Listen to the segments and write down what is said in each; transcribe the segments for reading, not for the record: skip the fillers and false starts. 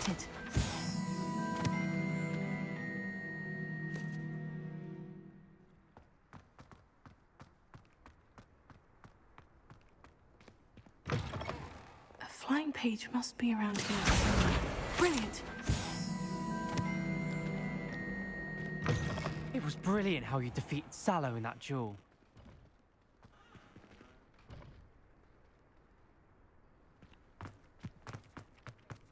Got it. A flying page must be around here somewhere. Brilliant! It was brilliant how you defeated Sallow in that duel.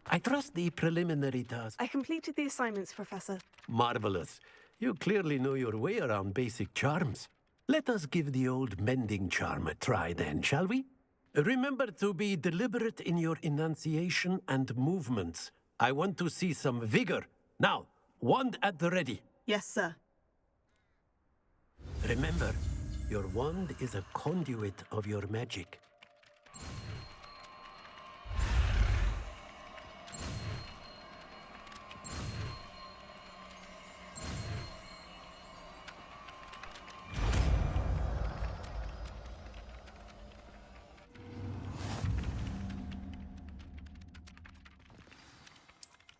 I trust the preliminary task. I completed the assignments, Professor. Marvelous. You clearly know your way around basic charms. Let us give the old mending charm a try then, shall we? Remember to be deliberate in your enunciation and movements. I want to see some vigor. Now, wand at the ready. Yes, sir. Remember, your wand is a conduit of your magic.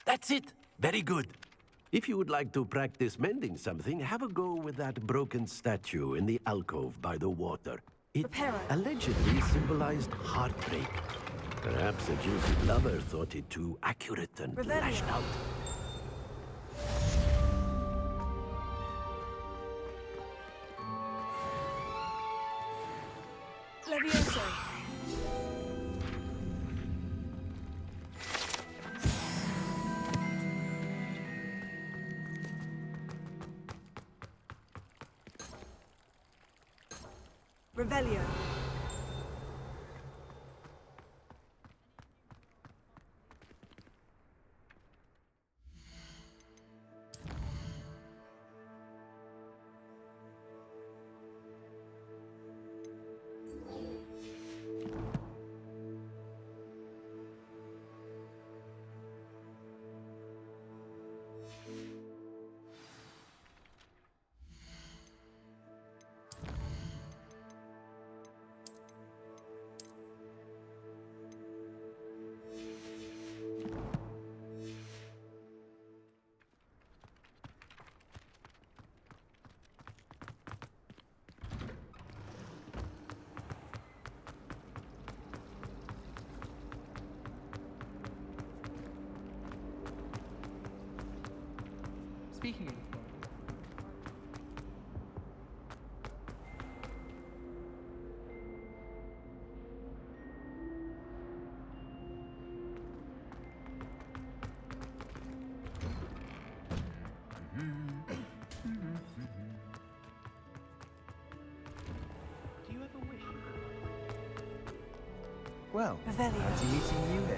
That's it. Very good. If you would like to practice mending something, have a go with that broken statue in the alcove by the water. It Reparo. allegedly symbolized heartbreak. Perhaps a jilted lover thought it too accurate and Revelio. lashed out. Levioso. Revelio. Speaking of... Do you ever wish? Well, Revelio. fancy meeting you here.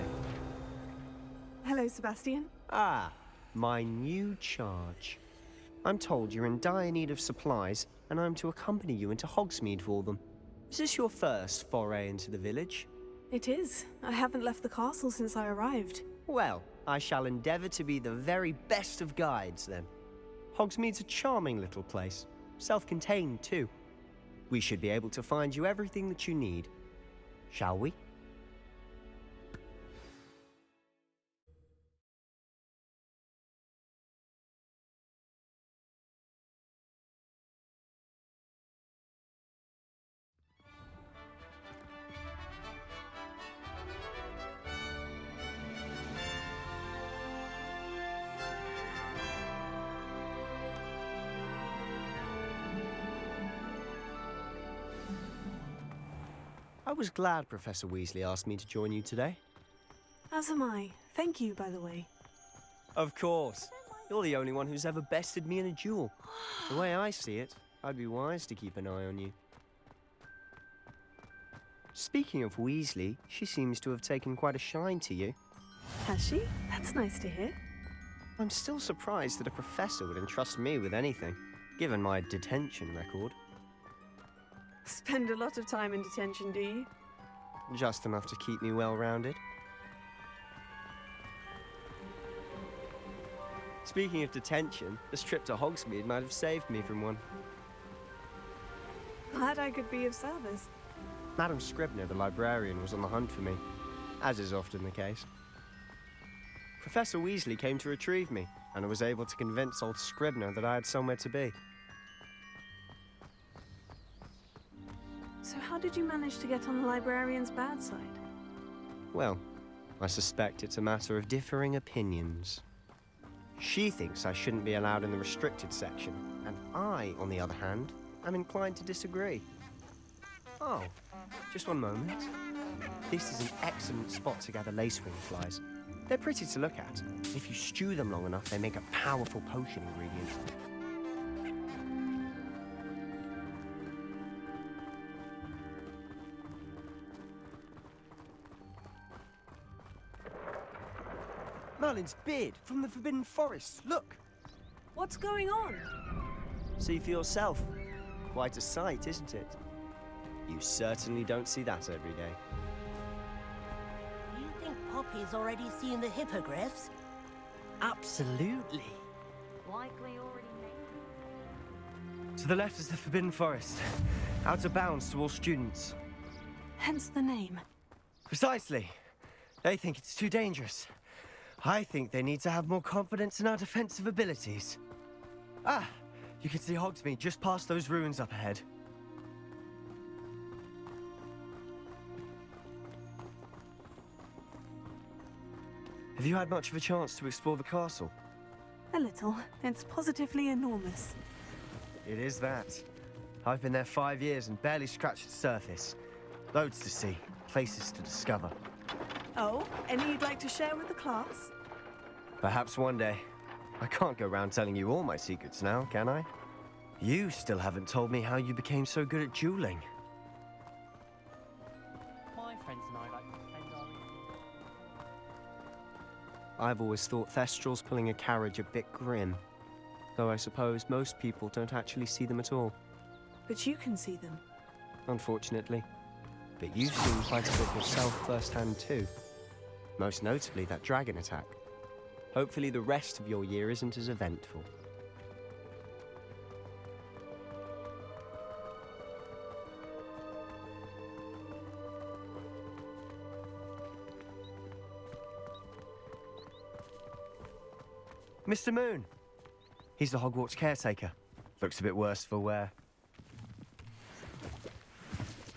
Hello, Sebastian. Ah, my new charge. I'm told you're in dire need of supplies, and I'm to accompany you into Hogsmeade for them. Is this your first foray into the village? It is. I haven't left the castle since I arrived. Well, I shall endeavour to be the very best of guides, then. Hogsmeade's a charming little place. Self-contained, too. We should be able to find you everything that you need. Shall we? I was glad Professor Weasley asked me to join you today. As am I. Thank you, by the way. Of course. You're the only one who's ever bested me in a duel. The way I see it, I'd be wise to keep an eye on you. Speaking of Weasley, she seems to have taken quite a shine to you. Has she? That's nice to hear. I'm still surprised that a professor would entrust me with anything, given my detention record. Spend a lot of time in detention, do you? Just enough to keep me well-rounded. Speaking of detention, this trip to Hogsmeade might have saved me from one. Glad I could be of service. Madam Scribner, the librarian, was on the hunt for me, as is often the case. Professor Weasley came to retrieve me, and I was able to convince old Scribner that I had somewhere to be. So how did you manage to get on the librarian's bad side? Well, I suspect it's a matter of differing opinions. She thinks I shouldn't be allowed in the restricted section, and I, on the other hand, am inclined to disagree. Oh, just one moment. This is an excellent spot to gather lacewing flies. They're pretty to look at. If you stew them long enough, they make a powerful potion ingredient. Merlin's beard from the Forbidden Forest. Look! What's going on? See for yourself. Quite a sight, isn't it? You certainly don't see that every day. You think Poppy's already seen the hippogriffs? Absolutely. Likely already made. To the left is the Forbidden Forest. Out of bounds to all students. Hence the name. Precisely. They think it's too dangerous. I think they need to have more confidence in our defensive abilities. Ah, you can see Hogsmeade just past those ruins up ahead. Have you had much of a chance to explore the castle? A little. It's positively enormous. It is that. I've been there 5 years and barely scratched the surface. Loads to see, places to discover. Oh, any you'd like to share with the class? Perhaps one day. I can't go around telling you all my secrets now, can I? You still haven't told me how you became so good at dueling. My friends and I like to spend our evenings. I've always thought Thestrals pulling a carriage a bit grim. Though I suppose most people don't actually see them at all, But you can see them. unfortunately. But you've seen quite a bit yourself firsthand too. Most notably that dragon attack. Hopefully the rest of your year isn't as eventful. Mr. Moon. He's the Hogwarts caretaker. Looks a bit worse for wear.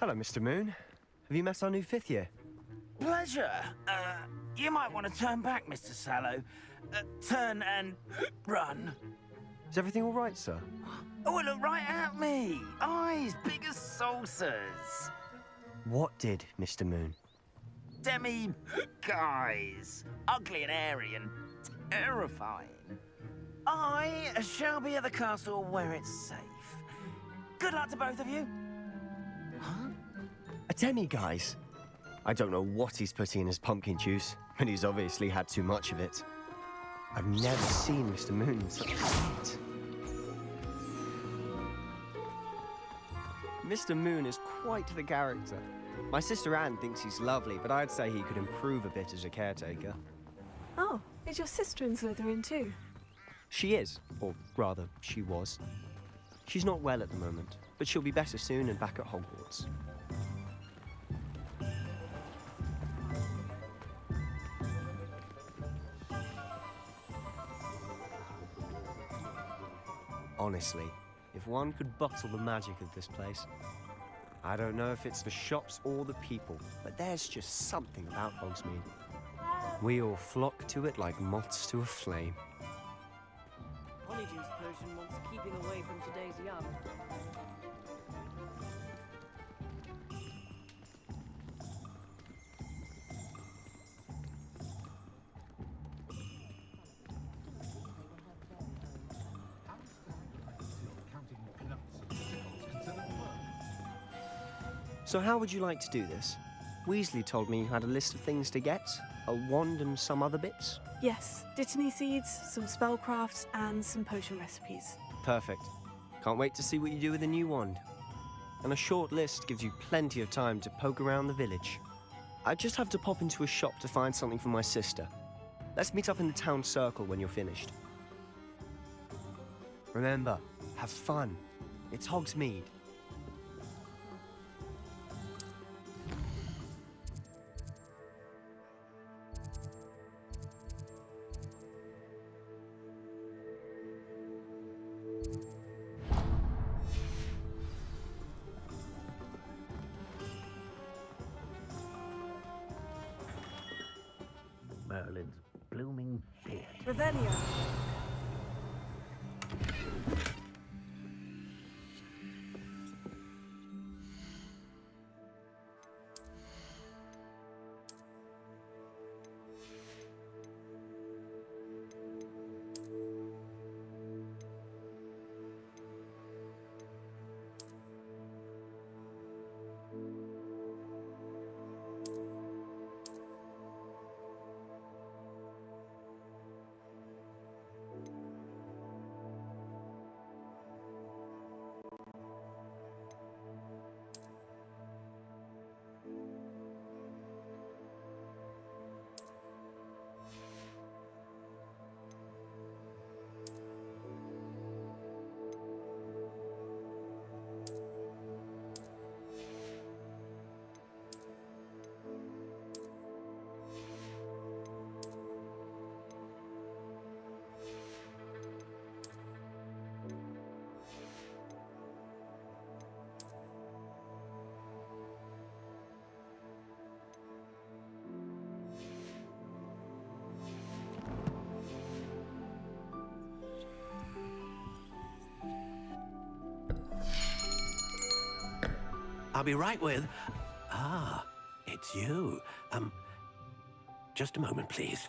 Hello, Mr. Moon. Have you met our new 5th year? Pleasure. You might want to turn back, Mr. Sallow. Turn and run. Is everything all right, sir? Oh, look right at me. Eyes big as saucers. What did, Mr. Moon? Demi guys. Ugly and airy and terrifying. I shall be at the castle where it's safe. Good luck to both of you. A demi-guise? I don't know what he's putting in his pumpkin juice, but he's obviously had too much of it. I've never seen Mr. Moon in such a state. Mr. Moon is quite the character. My sister Anne thinks he's lovely, but I'd say he could improve a bit as a caretaker. Oh, is your sister in Slytherin too? She is, or rather, she was. She's not well at the moment, but she'll be better soon and back at Hogwarts. Honestly, if one could bottle the magic of this place. I don't know if it's the shops or the people, but there's just something about Hogsmeade. We all flock to it like moths to a flame. Honeyjuice potion wants keeping away from today's young. So how would you like to do this? Weasley told me you had a list of things to get, a wand and some other bits. Yes, dittany seeds, some spellcrafts, and some potion recipes. Perfect. Can't wait to see what you do with the new wand. And a short list gives you plenty of time to poke around the village. I just have to pop into a shop to find something for my sister. Let's meet up in the town circle when you're finished. Remember, have fun. It's Hogsmeade. Merlin's blooming beard. Revelio. I'll be right with... Ah, it's you. Just a moment, please.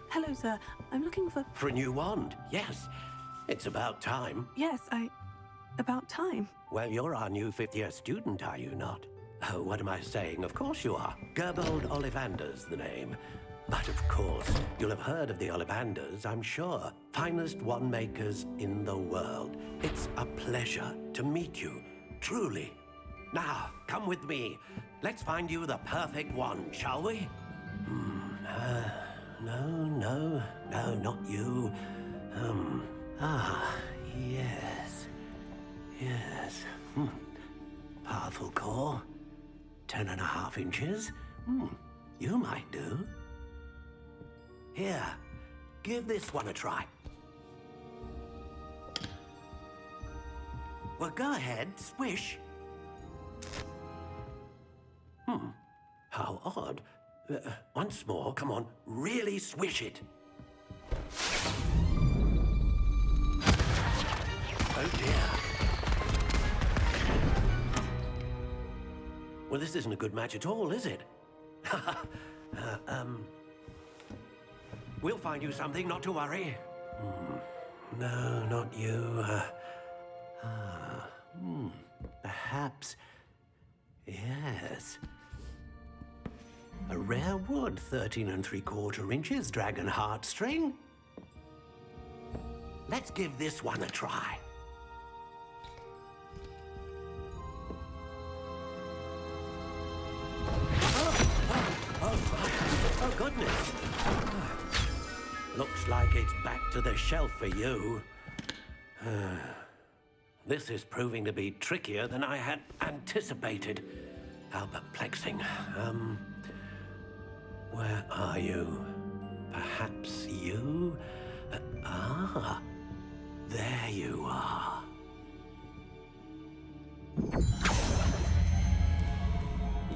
Hello, sir. I'm looking for... For a new wand, yes. It's about time. Yes, about time. Well, you're our new fifth-year student, are you not? Oh, what am I saying? Of course you are. Gerbold Ollivander's the name. But of course, you'll have heard of the Ollivanders, I'm sure. Finest wand makers in the world. It's a pleasure to meet you, truly. Now, come with me. Let's find you the perfect wand, shall we? No, not you. Yes. Powerful core. 10.5 inches. You might do. Here, give this one a try. Well, go ahead, swish. How odd. Once more, come on, really swish it. Oh dear. Well, this isn't a good match at all, is it? We'll find you something, not to worry. No, not you. Perhaps... Yes. A rare wood, 13 3/4 inches, dragon heartstring. Let's give this one a try. Oh, goodness. Looks like it's back to the shelf for you. This is proving to be trickier than I had anticipated. How perplexing. Where are you? Perhaps you? There you are.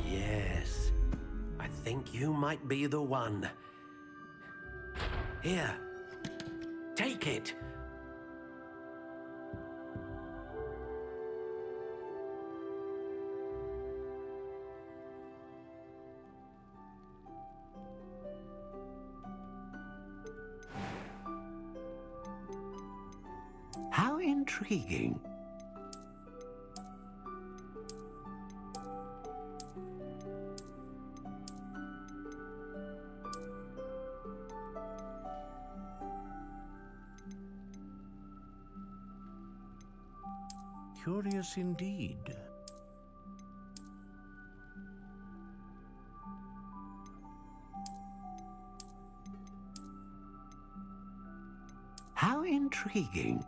Yes, I think you might be the one. Here, take it. How intriguing. Curious indeed. How intriguing.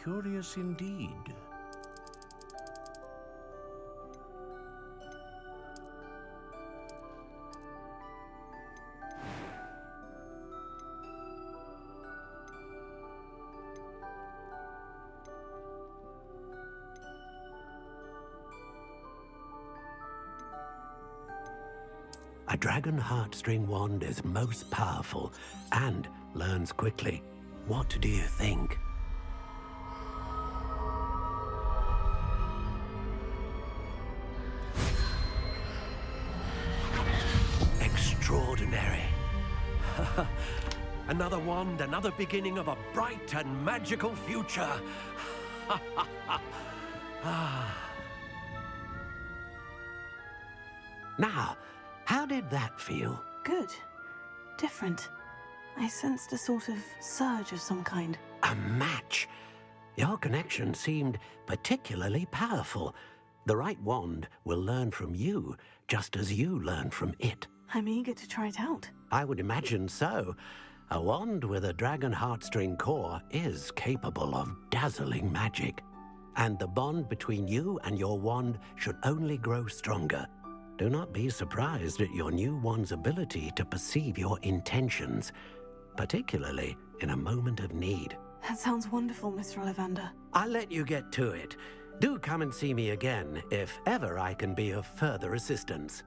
Curious indeed. A dragon heartstring wand is most powerful and learns quickly. What do you think? Extraordinary. Another wand, another beginning of a bright and magical future. Now, how did that feel? Good. Different. I sensed a sort of surge of some kind. A match. Your connection seemed particularly powerful. The right wand will learn from you, just as you learn from it. I'm eager to try it out. I would imagine so. A wand with a dragon heartstring core is capable of dazzling magic. And the bond between you and your wand should only grow stronger. Do not be surprised at your new wand's ability to perceive your intentions, particularly in a moment of need. That sounds wonderful, Mr. Ollivander. I'll let you get to it. Do come and see me again if ever I can be of further assistance.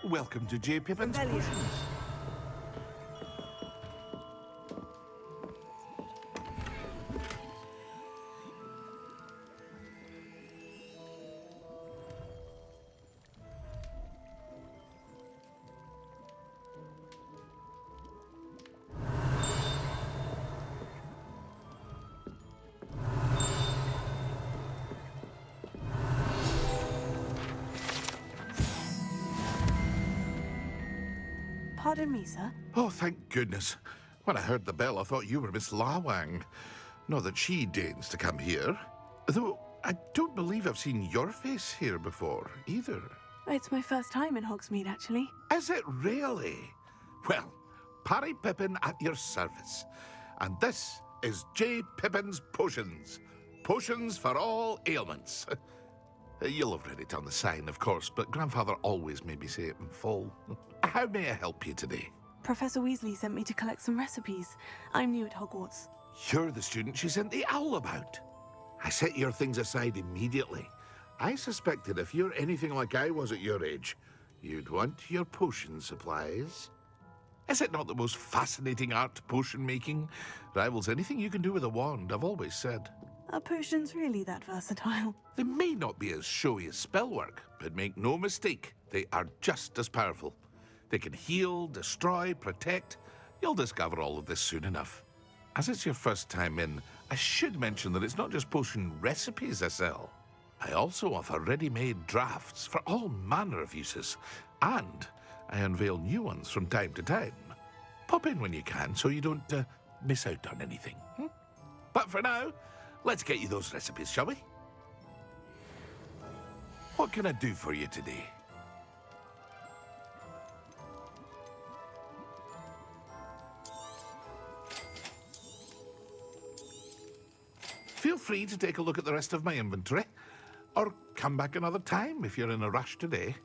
Welcome to J. Pippin's Rebellion. Potions. Pardon me, sir. Oh, thank goodness. When I heard the bell, I thought you were Miss Lawang. Not that she deigns to come here. Though I don't believe I've seen your face here before, either. It's my first time in Hogsmeade, actually. Is it really? Well, Parry Pippin at your service. And this is J. Pippin's Potions. Potions for all ailments. You'll have read it on the sign, of course, but Grandfather always made me say it in full. How may I help you today? Professor Weasley sent me to collect some recipes. I'm new at Hogwarts. You're the student she sent the owl about. I set your things aside immediately. I suspected if you're anything like I was at your age, you'd want your potion supplies. Is it not the most fascinating art, potion making? Rivals anything you can do with a wand, I've always said. Are potions really that versatile? They may not be as showy as spellwork, but make no mistake, they are just as powerful. They can heal, destroy, protect. You'll discover all of this soon enough. As it's your first time in, I should mention that it's not just potion recipes I sell. I also offer ready-made drafts for all manner of uses, and I unveil new ones from time to time. Pop in when you can so you don't miss out on anything. But for now, let's get you those recipes, shall we? What can I do for you today? Feel free to take a look at the rest of my inventory, or come back another time if you're in a rush today.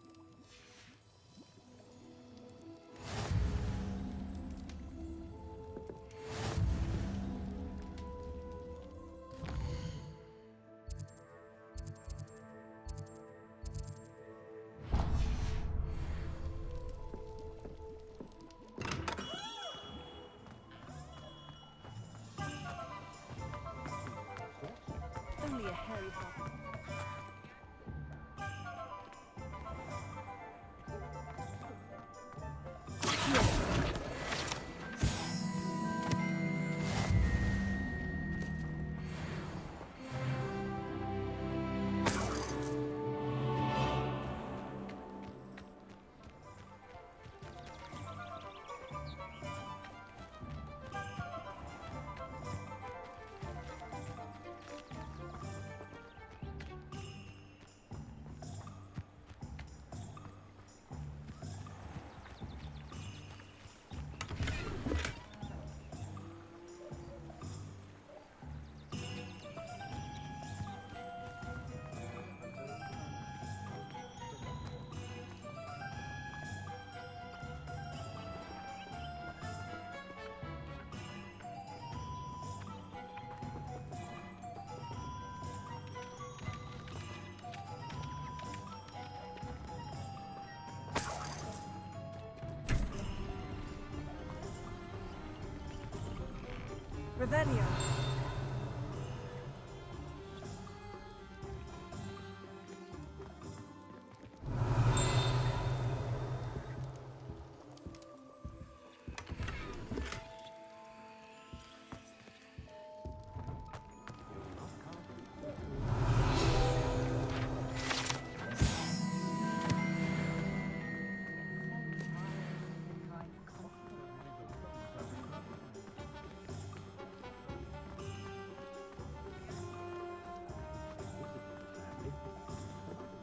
Revelio.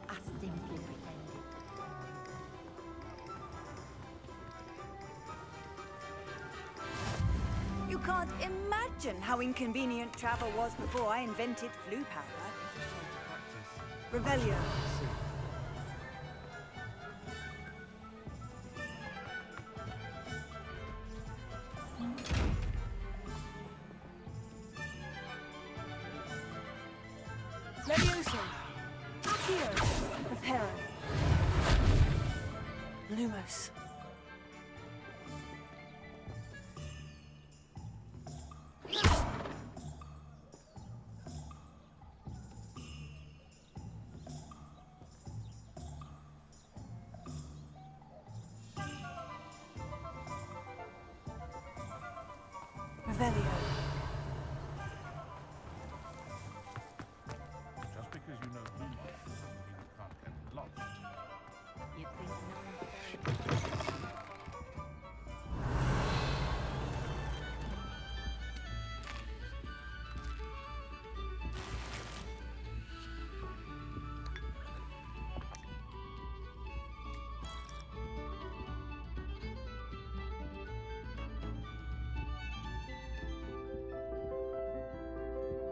I simply pretended. You can't imagine how inconvenient travel was before I invented flu powder. Revelio. Levioso. Accio. Preparo. Lumos. Revelio. Just because you know moonlight doesn't mean you can't get lost. You'd think no one's very...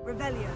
Revelio.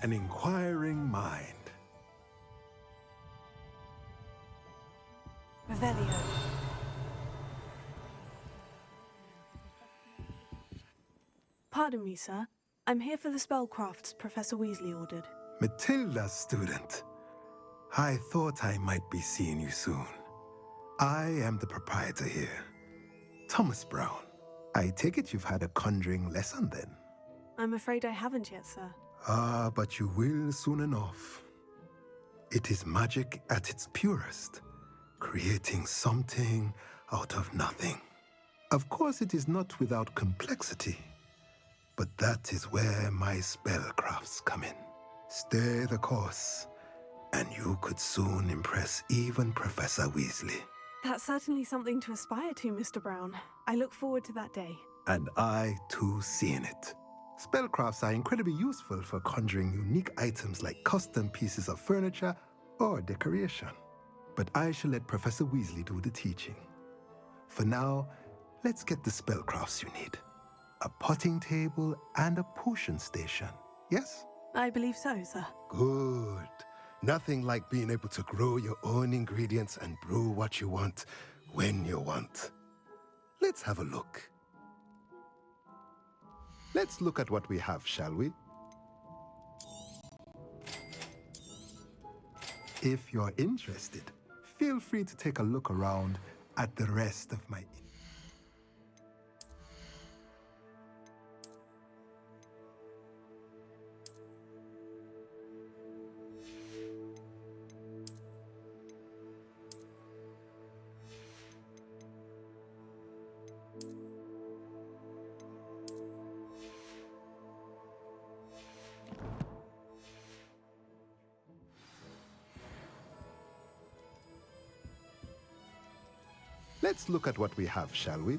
An inquiring mind. Revelio. Pardon me, sir. I'm here for the spellcrafts Professor Weasley ordered. Matilda's student. I thought I might be seeing you soon. I am the proprietor here, Thomas Brown. I take it you've had a conjuring lesson then? I'm afraid I haven't yet, sir. Ah, but you will soon enough. It is magic at its purest, creating something out of nothing. Of course, it is not without complexity, but that is where my spellcrafts come in. Stay the course, and you could soon impress even Professor Weasley. That's certainly something to aspire to, Mr. Brown. I look forward to that day. And I, too, seeing it. Spellcrafts are incredibly useful for conjuring unique items like custom pieces of furniture or decoration. But I shall let Professor Weasley do the teaching. For now, let's get the spellcrafts you need. A potting table and a potion station, yes? I believe so, sir. Good. Nothing like being able to grow your own ingredients and brew what you want when you want. Let's have a look. Let's look at what we have, shall we? If you're interested, feel free to take a look around at the rest of my... Let's look at what we have, shall we?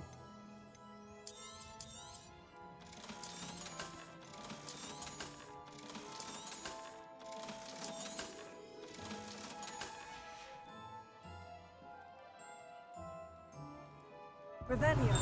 Revelio.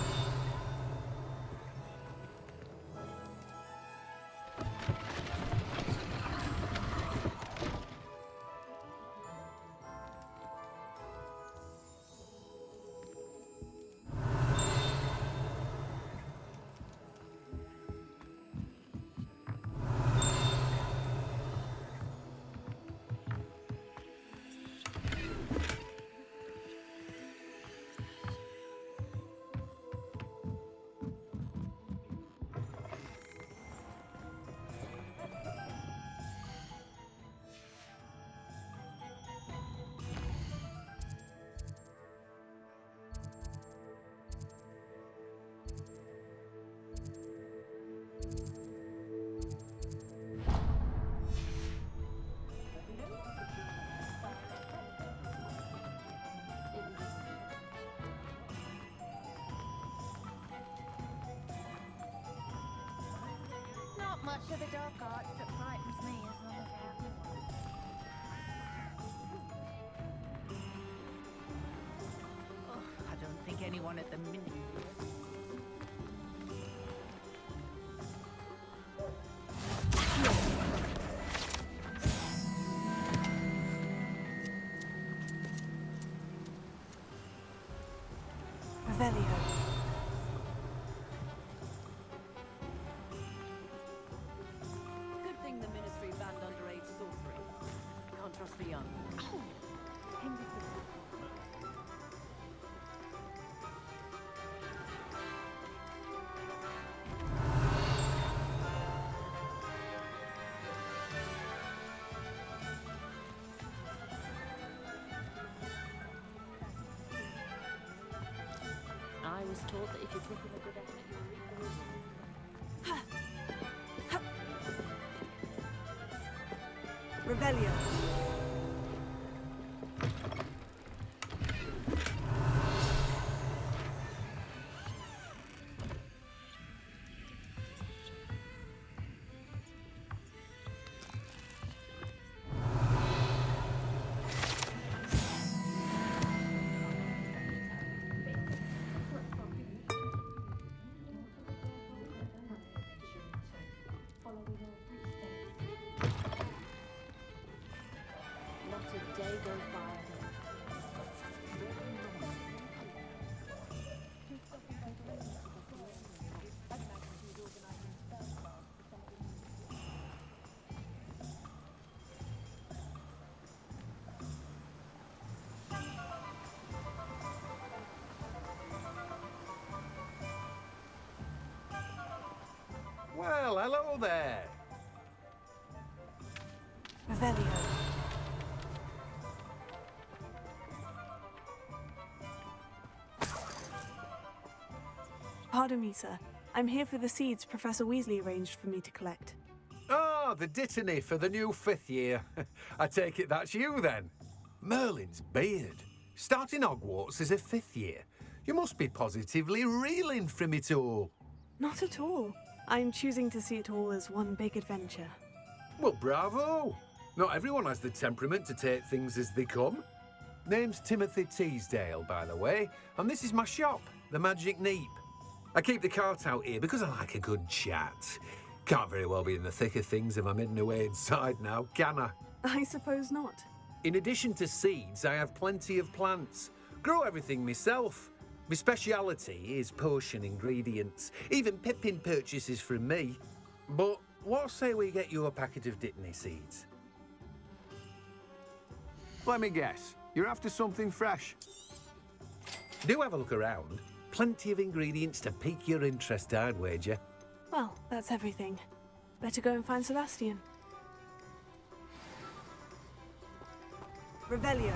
Not much of the dark arts that frightens me as long as I have Oh, I don't think anyone at the minute. Revelio. Good thing the Ministry banned underage sorcery. Can't trust the young. I was told that if you took in a good effort, you would reap the reward. Revelio. Not a day goes by. Well, hello there. Revelio. Pardon me, sir. I'm here for the seeds Professor Weasley arranged for me to collect. Ah, the dittany for the new 5th year. I take it that's you then. Merlin's beard. Starting Hogwarts as a 5th year. You must be positively reeling from it all. Not at all. I'm choosing to see it all as one big adventure. Well, bravo. Not everyone has the temperament to take things as they come. Name's Timothy Teasdale, by the way, and this is my shop, the Magic Neep. I keep the cart out here because I like a good chat. Can't very well be in the thick of things if I'm hidden away inside now, can I? I suppose not. In addition to seeds, I have plenty of plants. Grow everything myself. My speciality is potion ingredients. Even Pippin purchases from me. But what say we get you a packet of Dittany seeds? Let me guess. You're after something fresh. Do have a look around. Plenty of ingredients to pique your interest, I'd wager. Well, that's everything. Better go and find Sebastian. Revelio.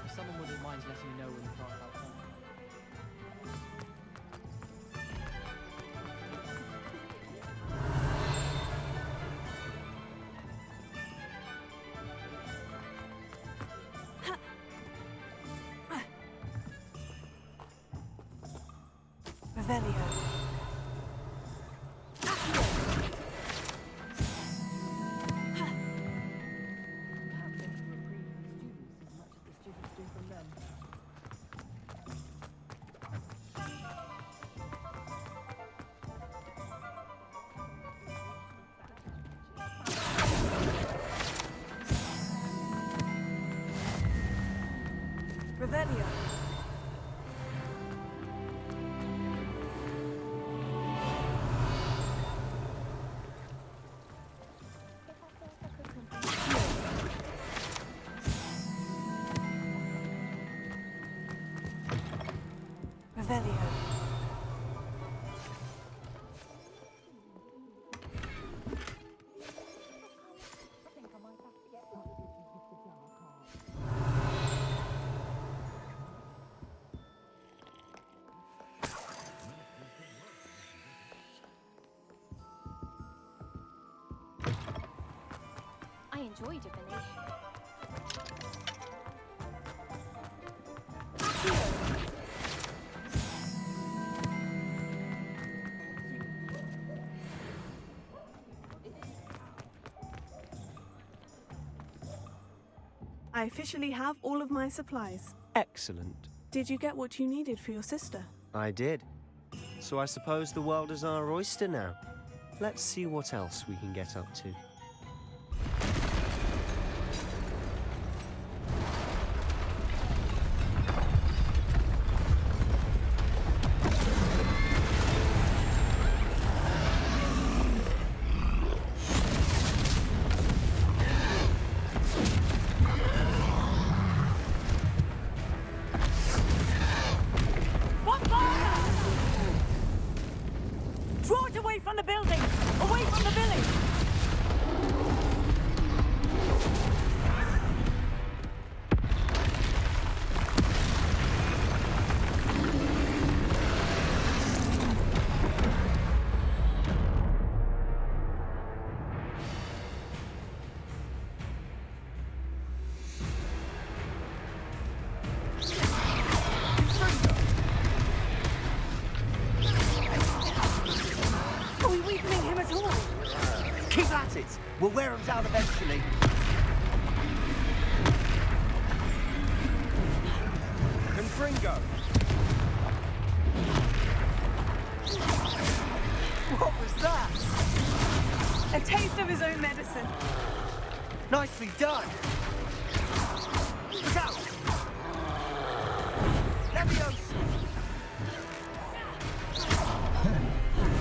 If someone wouldn't mind letting me know when you can't have fun. Revelio. Revelio. I enjoy divination. I officially have all of my supplies. Excellent. Did you get what you needed for your sister? I did. So I suppose the world is our oyster now. Let's see what else we can get up to. What fire? Draw it away from the building! Away from the village! Are we weakening him at all? Keep at it! We'll wear him down eventually. Confringo! What was that? A taste of his own medicine. Nicely done! Look out! Leviosa!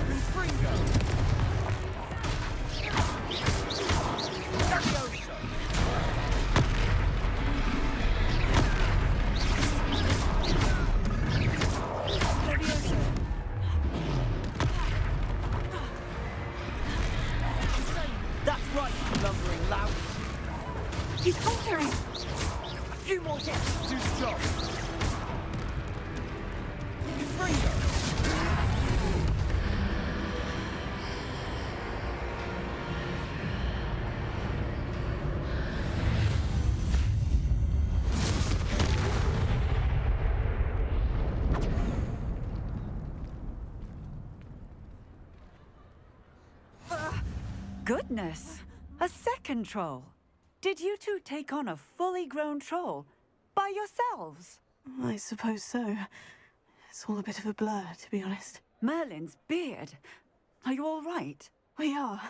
Confringo! Leviosa! Leviosa. That's right, you lumbering lout! He's faltering. A few more hits to stop! Confringo! Goodness! A second troll! Did you two take on a fully grown troll? By yourselves? I suppose so. It's all a bit of a blur, to be honest. Merlin's beard. Are you all right? We are,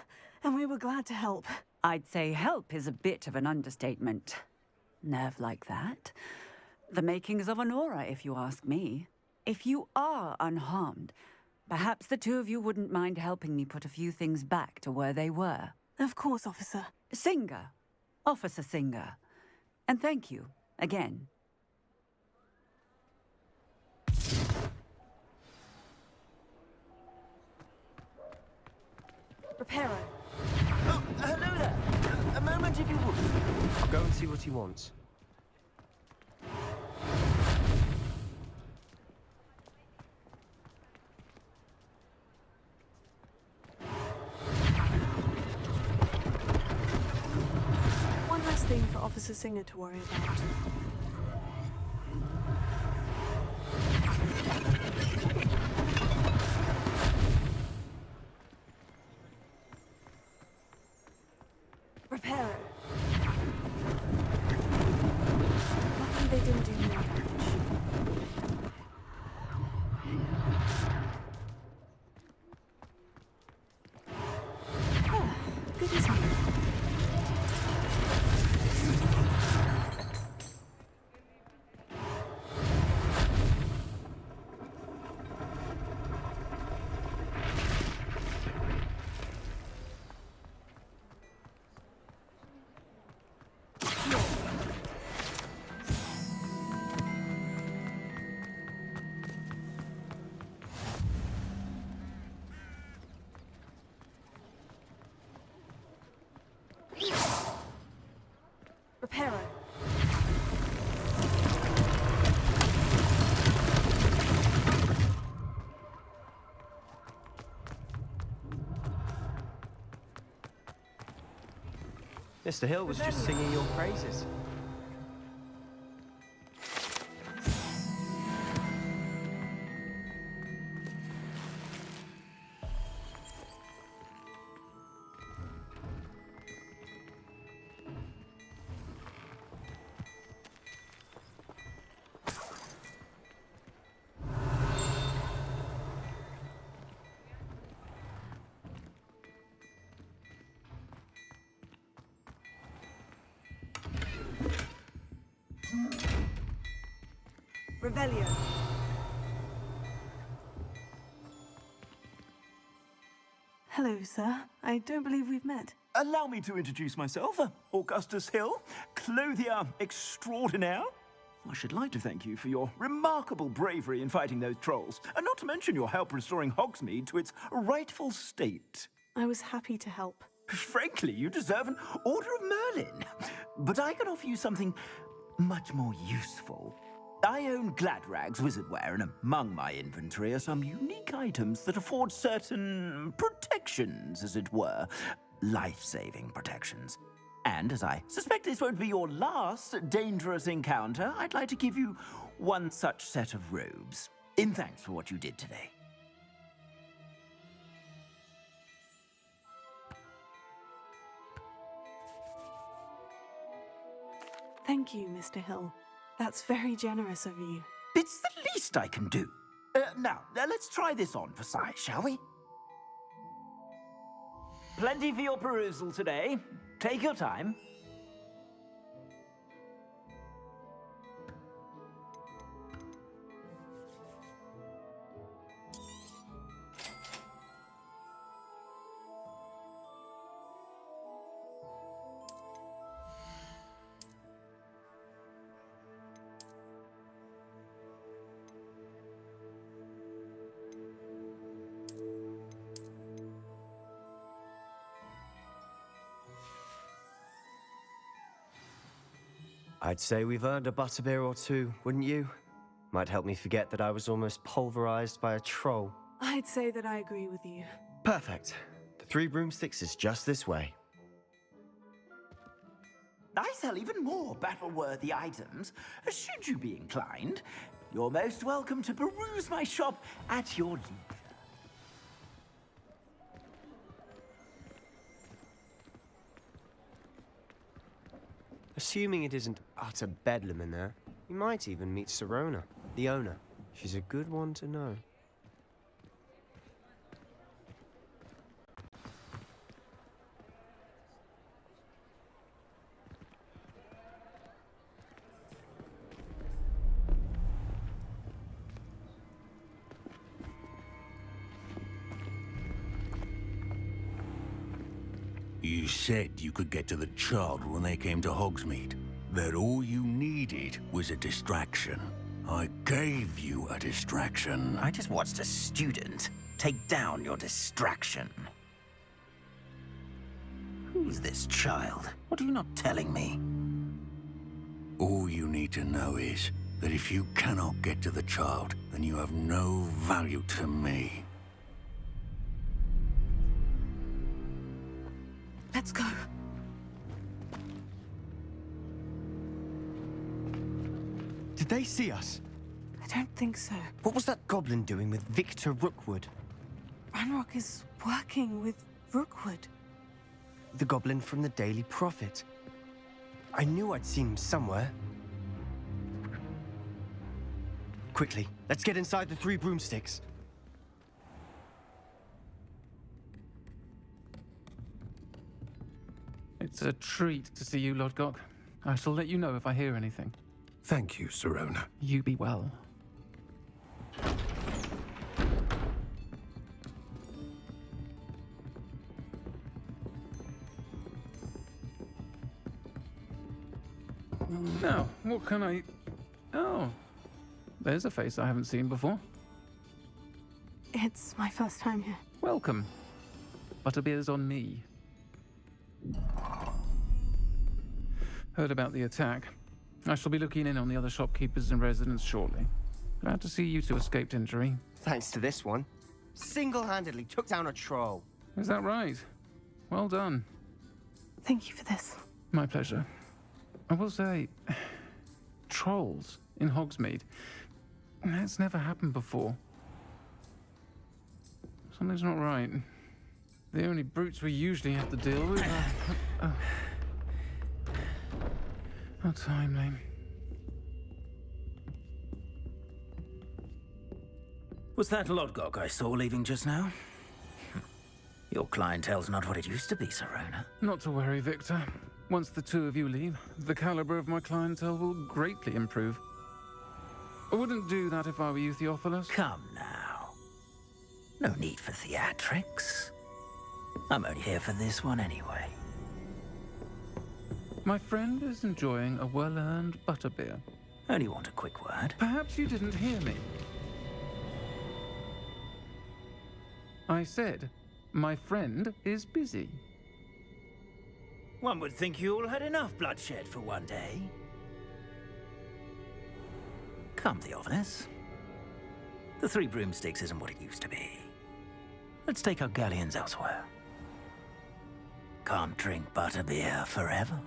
and we were glad to help. I'd say help is a bit of an understatement. Nerve like that. The makings of an aura, if you ask me. If you are unharmed, perhaps the two of you wouldn't mind helping me put a few things back to where they were. Of course, officer. Singer. Officer Singer. And thank you, again. Reparo. Oh, hello there! A moment if you would. I'll go and see what he wants. One less thing for Officer Singer to worry about. Reparo. Luckily they didn't do more damage. Good as new. Mr. Hill was just singing your praises. Revelio. Hello, sir. I don't believe we've met. Allow me to introduce myself, Augustus Hill, clothier extraordinaire. I should like to thank you for your remarkable bravery in fighting those trolls, and not to mention your help restoring Hogsmeade to its rightful state. I was happy to help. Frankly, you deserve an Order of Merlin. But I can offer you something much more useful. I own Gladrag's wizardware, and among my inventory are some unique items that afford certain protections, as it were. Life-saving protections. And as I suspect this won't be your last dangerous encounter, I'd like to give you one such set of robes, in thanks for what you did today. Thank you, Mr. Hill. That's very generous of you. It's the least I can do. Now, let's try this on for size, shall we? Plenty for your perusal today. Take your time. I'd say we've earned a butterbeer or two, wouldn't you? Might help me forget that I was almost pulverized by a troll. I'd say that I agree with you. Perfect. The 3 broomsticks is just this way. I sell even more battle-worthy items. Should you be inclined, you're most welcome to peruse my shop at your leisure. Assuming it isn't utter bedlam in there, you might even meet Sirona, the owner. She's a good one to know. You said you could get to the child when they came to Hogsmeade. That all you needed was a distraction. I gave you a distraction. I just watched a student take down your distraction. Who's this child? What are you not telling me? All you need to know is that if you cannot get to the child, then you have no value to me. Let's go. Did they see us? I don't think so. What was that goblin doing with Victor Rookwood? Ranrock is working with Rookwood. The goblin from the Daily Prophet. I knew I'd seen him somewhere. Quickly, let's get inside the 3 broomsticks. It's a treat to see you, Lodgok. I shall let you know if I hear anything. Thank you, Sirona. You be well. Now, what can I... Oh, there's a face I haven't seen before. It's my first time here. Welcome. Butterbeer's on me. Heard about the attack. I shall be looking in on the other shopkeepers and residents shortly. Glad to see you two escaped injury. Thanks to this one. Single-handedly took down a troll. Is that right? Well done. Thank you for this. My pleasure. I will say, trolls in Hogsmeade. That's never happened before. Something's not right. The only brutes we usually have to deal with are... How timely. Was that Lodgok I saw leaving just now? Your clientele's not what it used to be, Serona. Not to worry, Victor. Once the two of you leave, the caliber of my clientele will greatly improve. I wouldn't do that if I were you, Theophilus. Come now. No need for theatrics. I'm only here for this one anyway. My friend is enjoying a well-earned butterbeer. Only want a quick word. Perhaps you didn't hear me. I said, my friend is busy. One would think you all had enough bloodshed for one day. Come, Theophilus. The Three Broomsticks isn't what it used to be. Let's take our galleons elsewhere. Can't drink butterbeer forever.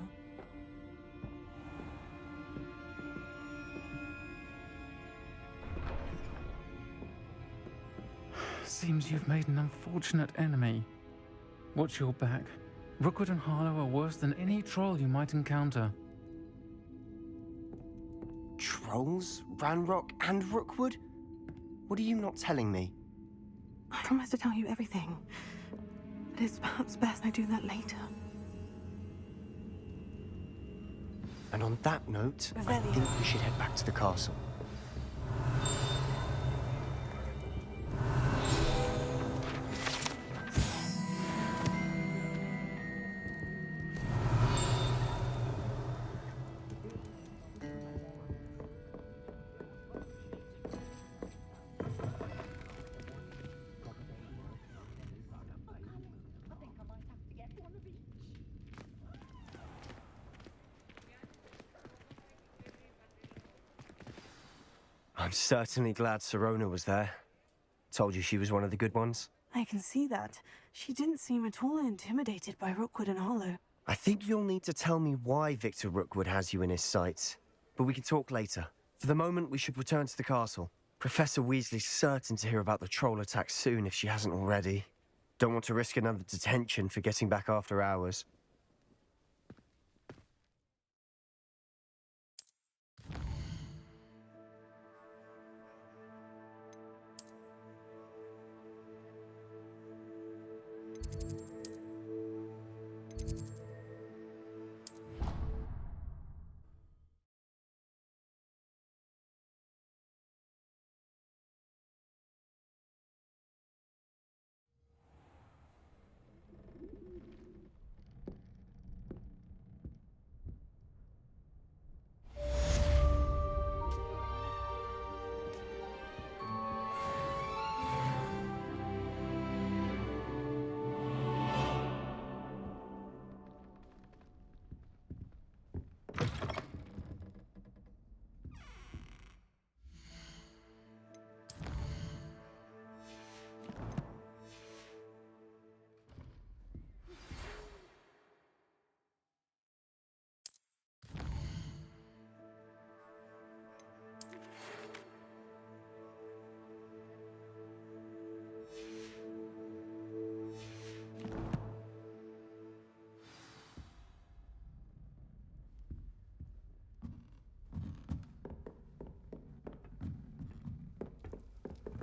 Seems you've made an unfortunate enemy. Watch your back. Rookwood and Harlow are worse than any troll you might encounter. Trolls? Ranrock and Rookwood? What are you not telling me? I promised to tell you everything. But it's perhaps best I do that later. And on that note, I think we should head back to the castle. I'm certainly glad Serona was there. Told you she was one of the good ones. I can see that. She didn't seem at all intimidated by Rookwood and Harlow. I think you'll need to tell me why Victor Rookwood has you in his sights. But we can talk later. For the moment, we should return to the castle. Professor Weasley's certain to hear about the troll attack soon if she hasn't already. Don't want to risk another detention for getting back after hours.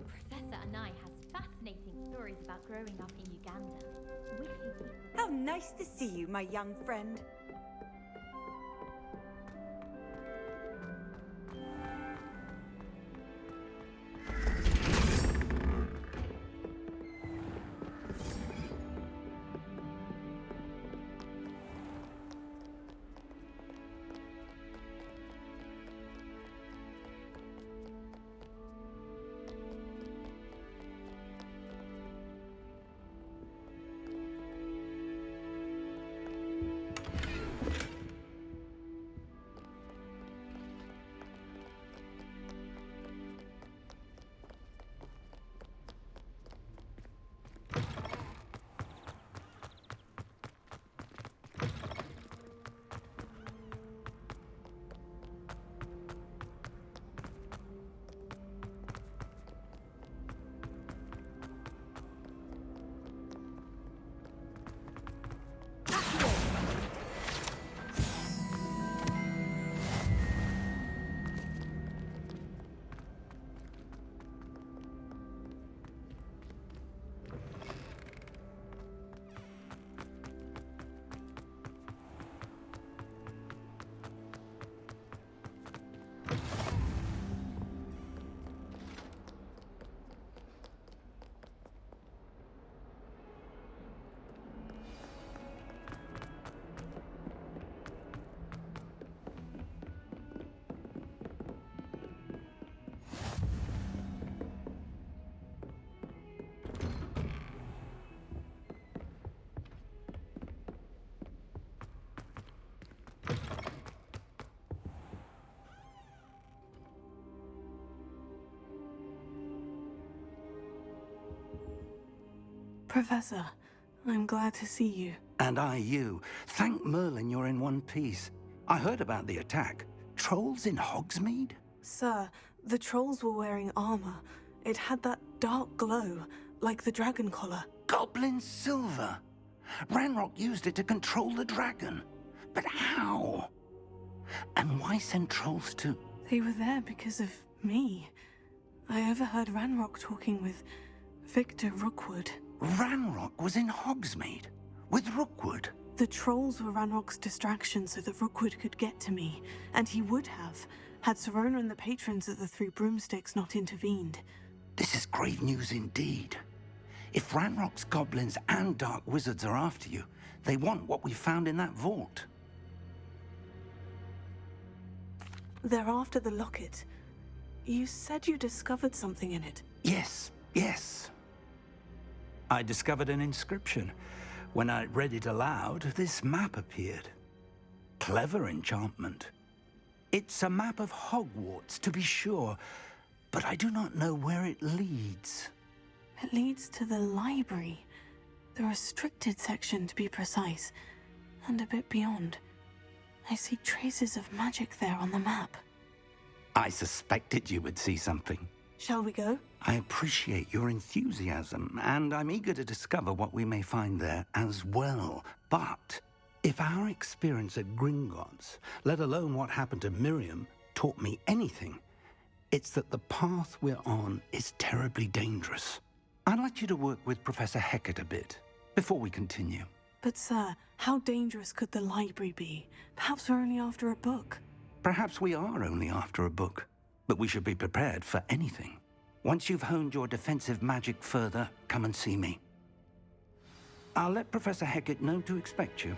Professor Anai has fascinating stories about growing up in Uganda. How nice to see you, my young friend. Professor, I'm glad to see you. And I you. Thank Merlin you're in one piece. I heard about the attack. Trolls in Hogsmeade? Sir, the trolls were wearing armor. It had that dark glow, like the dragon collar. Goblin silver. Ranrock used it to control the dragon. But how? And why send trolls to... They were there because of me. I overheard Ranrock talking with Victor Rookwood. Ranrock was in Hogsmeade? With Rookwood? The trolls were Ranrock's distraction so that Rookwood could get to me. And he would have, had Serona and the patrons of the Three Broomsticks not intervened. This is grave news indeed. If Ranrock's goblins and dark wizards are after you, they want what we found in that vault. They're after the locket. You said you discovered something in it. Yes. I discovered an inscription. When I read it aloud, this map appeared. Clever enchantment. It's a map of Hogwarts, to be sure, but I do not know where it leads. It leads to the library. The restricted section, to be precise, and a bit beyond. I see traces of magic there on the map. I suspected you would see something. Shall we go? I appreciate your enthusiasm, and I'm eager to discover what we may find there as well. But if our experience at Gringotts, let alone what happened to Miriam, taught me anything, it's that the path we're on is terribly dangerous. I'd like you to work with Professor Hecat a bit, before we continue. But sir, how dangerous could the library be? Perhaps we're only after a book. Perhaps we are only after a book, but we should be prepared for anything. Once you've honed your defensive magic further, come and see me. I'll let Professor Hecat know to expect you.